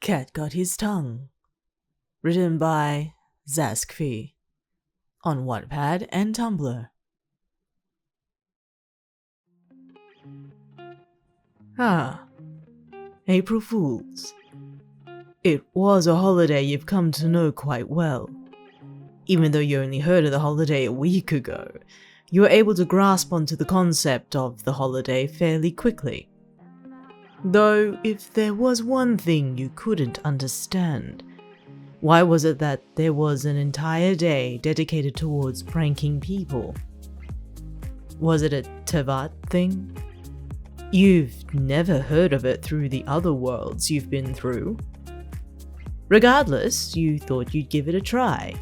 Cat Got His Tongue. Written by Xaskfy. On Wattpad and Tumblr. April Fools. It was a holiday you've come to know quite well. Even though you only heard of the holiday a week ago, you were able to grasp onto the concept of the holiday fairly quickly. Though, if there was one thing you couldn't understand, why was it that there was an entire day dedicated towards pranking people? Was it a Tevat thing? You've never heard of it through the other worlds you've been through. Regardless, you thought you'd give it a try.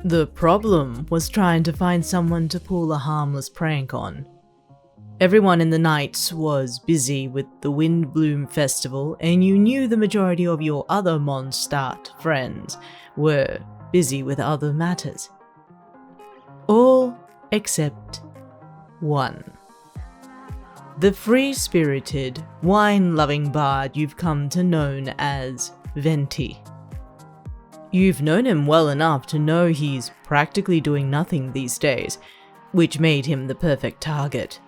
The problem was trying to find someone to pull a harmless prank on. Everyone in the Knights was busy with the Windbloom Festival, and you knew the majority of your other Mondstadt friends were busy with other matters. All except one. The free-spirited, wine-loving bard you've come to know as Venti. You've known him well enough to know he's practically doing nothing these days, which made him the perfect target.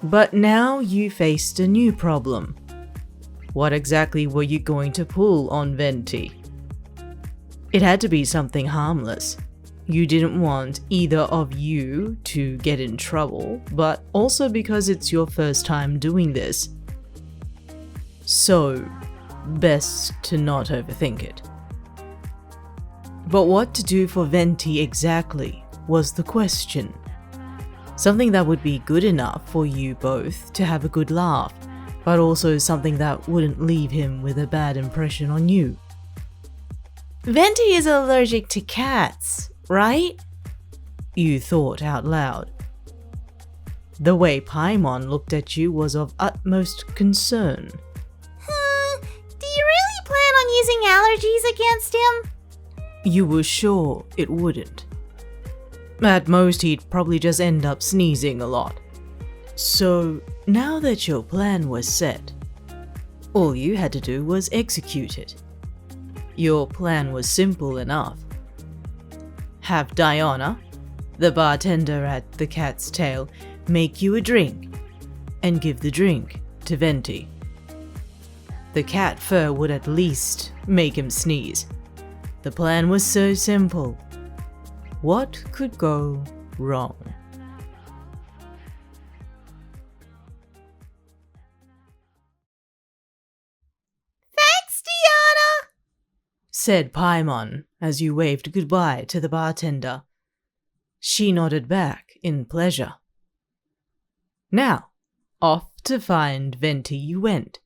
But now you faced a new problem. What exactly were you going to pull on Venti? It had to be something harmless. You didn't want either of you to get in trouble, but also because it's your first time doing this. So, best to not overthink it. But what to do for Venti exactly was the question. Something that would be good enough for you both to have a good laugh, but also something that wouldn't leave him with a bad impression on you. Venti is allergic to cats, right? You thought out loud. The way Paimon looked at you was of utmost concern. Do you really plan on using allergies against him? You were sure it wouldn't. At most, he'd probably just end up sneezing a lot. So, now that your plan was set, all you had to do was execute it. Your plan was simple enough. Have Diana, the bartender at the Cat's Tail, make you a drink, and give the drink to Venti. The cat fur would at least make him sneeze. The plan was so simple. What could go wrong? Thanks, Diana! Said Paimon as you waved goodbye to the bartender. She nodded back in pleasure. Now, off to find Venti you went.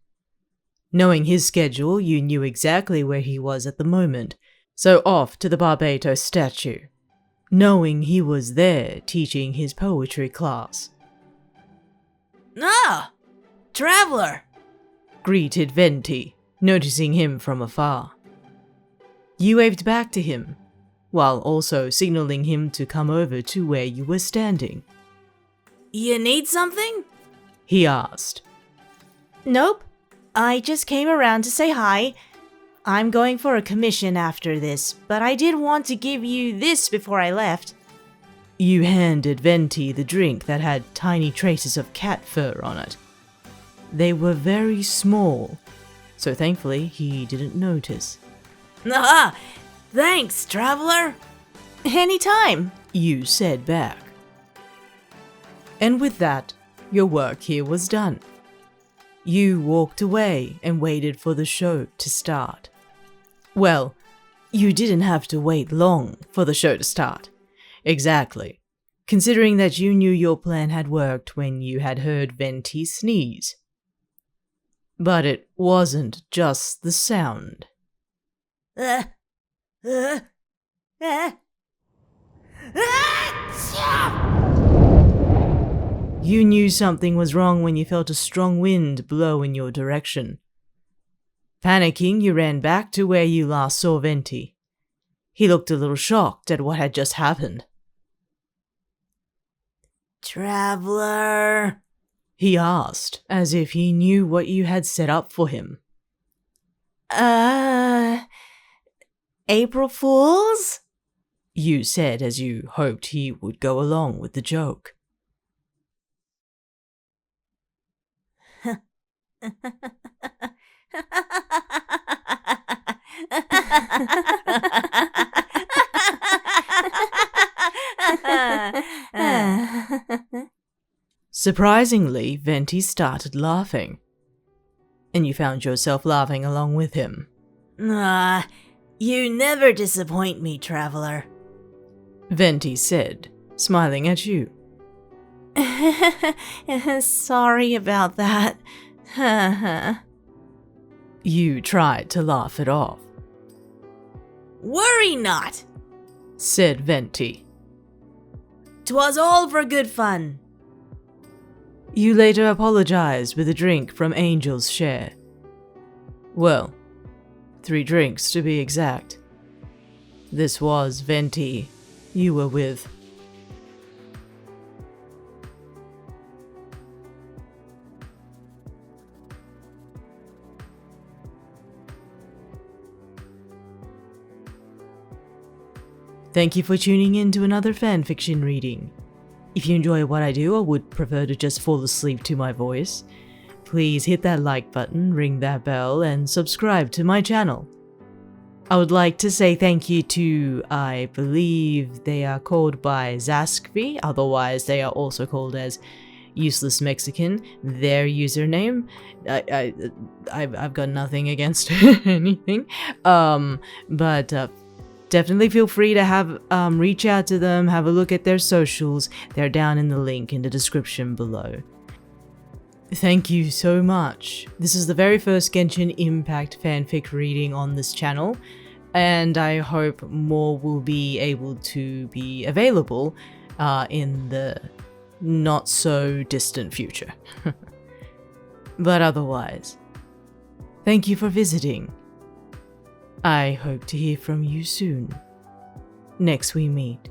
Knowing his schedule, you knew exactly where he was at the moment, so off to the Barbatos statue, knowing he was there teaching his poetry class. Ah! Traveler! Greeted Venti, noticing him from afar. You waved back to him, while also signaling him to come over to where you were standing. You need something? He asked. Nope. I just came around to say hi. I'm going for a commission after this, but I did want to give you this before I left. You handed Venti the drink that had tiny traces of cat fur on it. They were very small, so thankfully he didn't notice. Ah! Thanks, traveler! Anytime, you said back. And with that, your work here was done. You walked away and waited for the show to start. Well, you didn't have to wait long for the show to start. Exactly, considering that you knew your plan had worked when you had heard Venti sneeze. But it wasn't just the sound. You knew something was wrong when you felt a strong wind blow in your direction. Panicking, you ran back to where you last saw Venti. He looked a little shocked at what had just happened. Traveler, he asked, as if he knew what you had set up for him. April Fools? You said as you hoped he would go along with the joke. Surprisingly, Venti started laughing, and you found yourself laughing along with him. You never disappoint me, traveler. Venti said, smiling at you. Sorry about that. You tried to laugh it off, Worry not. said Venti. 'Twas all for good fun. You later apologized with a drink from Angel's share. Well, 3 drinks to be exact. This was Venti you were with. Thank you for tuning in to another fanfiction reading. If you enjoy what I do or would prefer to just fall asleep to my voice, please hit that like button, ring that bell, and subscribe to my channel. I would like to say thank you to, I believe they are called by Xaskfy, otherwise they are also called as Useless Mexican, their username. I've got nothing against anything, but definitely feel free to have reach out to them, have a look at their socials. They're down in the link in the description below. Thank you so much. This is the very first Genshin Impact fanfic reading on this channel, and I hope more will be able to be available in the not so distant future. But otherwise, thank you for visiting. I hope to hear from you soon. Next we meet.